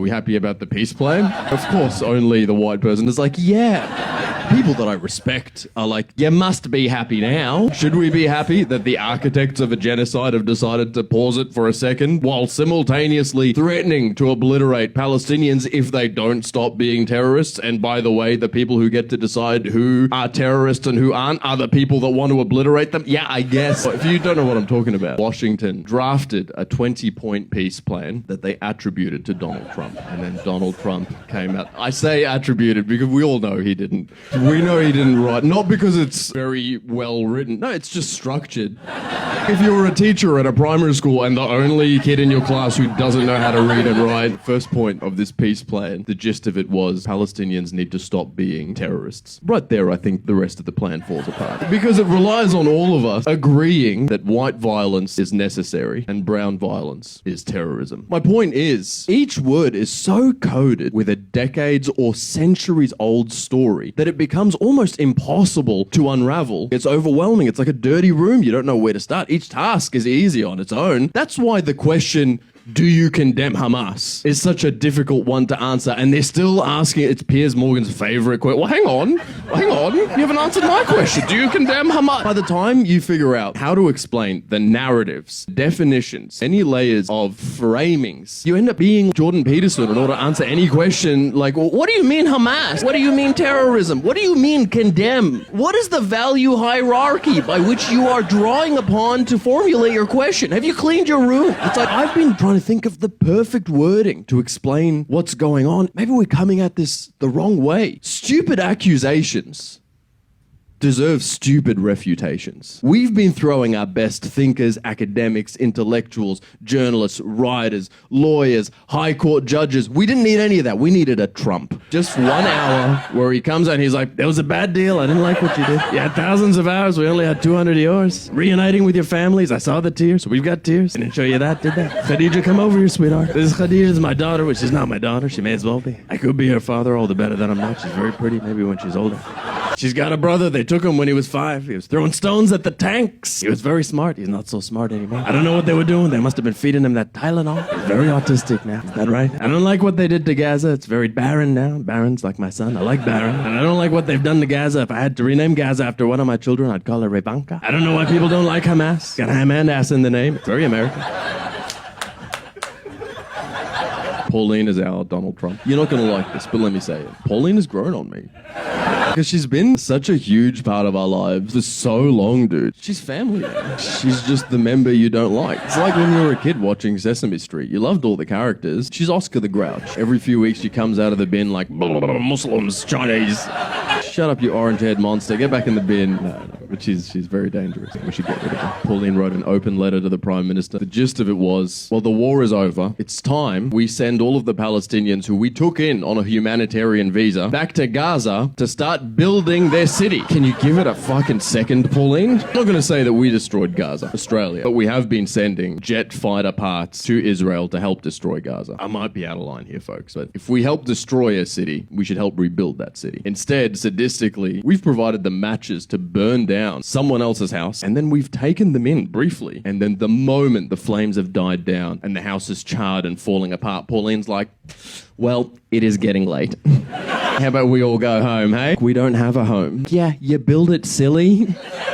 we happy about the peace plan? Of course, only the white person is like, yeah. People that I respect are like, you must be happy now. Should we be happy that the architects of a genocide have decided to pause it for a second while simultaneously threatening to obliterate Palestinians if they don't stop being terrorists? And by the way, the people who get to decide who are terrorists and who aren't are the people that want to obliterate them? Yeah, I guess. If you don't know what I'm talking about, Washington drafted a 20-point peace plan that they attributed to Donald Trump. And then Donald Trump came out. I say attributed because we all know he didn't. We know he didn't write, not because it's very well written. No, it's just structured. If you were a teacher at a primary school and the only kid in your class who doesn't know how to read and write, first point of this peace plan, the gist of it was Palestinians need to stop being terrorists. Right there, I think the rest of the plan falls apart. Because it relies on all of us agreeing that white violence is necessary and brown violence is terrorism. My point is, each word is so coded with a decades or centuries old story that it becomes almost impossible to unravel. It's overwhelming. It's like a dirty room. You don't know where to start. Each task is easy on its own. That's why the question, do you condemn Hamas, is such a difficult one to answer. And they're still asking, it's Piers Morgan's favorite question. Well, hang on. You haven't answered my question. Do you condemn Hamas? By the time you figure out how to explain the narratives, definitions, any layers of framings, you end up being Jordan Peterson in order to answer any question like, well, what do you mean Hamas? What do you mean terrorism? What do you mean condemn? What is the value hierarchy by which you are drawing upon to formulate your question? Have you cleaned your room? It's like, I've been trying to think of the perfect wording to explain what's going on. Maybe we're coming at this the wrong way. Stupid accusations deserve stupid refutations. We've been throwing our best thinkers, academics, intellectuals, journalists, writers, lawyers, high court judges. We didn't need any of that. We needed a Trump. Just 1 hour where he comes out and he's like, there was a bad deal. I didn't like what you did. You had thousands of hours. We only had 200 of yours. Reuniting with your families. I saw the tears. We've got tears. I didn't show you that, did they? Khadija, come over here, sweetheart. This is Khadija's my daughter, which is not my daughter. She may as well be. I could be her father, all the better that I'm not. She's very pretty. Maybe when she's older. She's got a brother. They took him when he was 5. He was throwing stones at the tanks. He was very smart. He's not so smart anymore. I don't know what they were doing. They must have been feeding him that Tylenol. He's very autistic now. Is that right? I don't like what they did to Gaza. It's very barren now. Barron's like my son. I like Barron. And I don't like what they've done to Gaza. If I had to rename Gaza after one of my children, I'd call her Revanka. I don't know why people don't like Hamas. Got ham and ass in the name. It's very American. Pauline is our Donald Trump. You're not going to like this, but let me say it. Pauline has grown on me. Because she's been such a huge part of our lives for so long, dude. She's family now. She's just the member you don't like. It's like when you were a kid watching Sesame Street. You loved all the characters. She's Oscar the Grouch. Every few weeks she comes out of the bin like, Muslims, Chinese. Shut up, you orange-haired monster. Get back in the bin. No, but she's very dangerous. We should get rid of her. Pauline wrote an open letter to the Prime Minister. The gist of it was, well, the war is over. It's time we send all of the Palestinians who we took in on a humanitarian visa back to Gaza to start building their city. Can you give it a fucking second, Pauline? I'm not going to say that we destroyed Gaza, Australia, but we have been sending jet fighter parts to Israel to help destroy Gaza. I might be out of line here, folks, but if we help destroy a city, we should help rebuild that city. Instead, sadistically, we've provided the matches to burn down someone else's house, and then we've taken them in briefly. And then the moment the flames have died down and the house is charred and falling apart, Pauline's like, well, it is getting late. How about we all go home, hey? We don't have a home. Yeah, you build it, silly.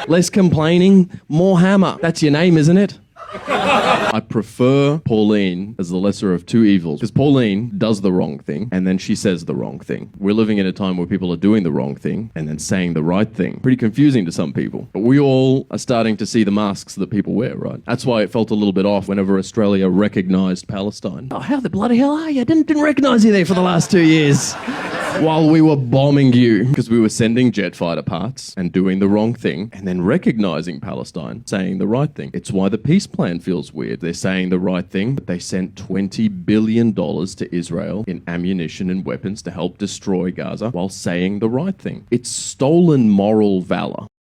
Less complaining, more hammer. That's your name, isn't it? I prefer Pauline as the lesser of two evils, because Pauline does the wrong thing and then she says the wrong thing. We're living in a time where people are doing the wrong thing and then saying the right thing. Pretty confusing to some people. But we all are starting to see the masks that people wear, right? That's why it felt a little bit off whenever Australia recognised Palestine. Oh, how the bloody hell are you? I didn't recognise you there for the last 2 years. While we were bombing you, because we were sending jet fighter parts and doing the wrong thing and then recognizing Palestine, saying the right thing. It's why the peace plan feels weird. They're saying the right thing, but they sent $20 billion to Israel in ammunition and weapons to help destroy Gaza while saying the right thing. It's stolen moral valor.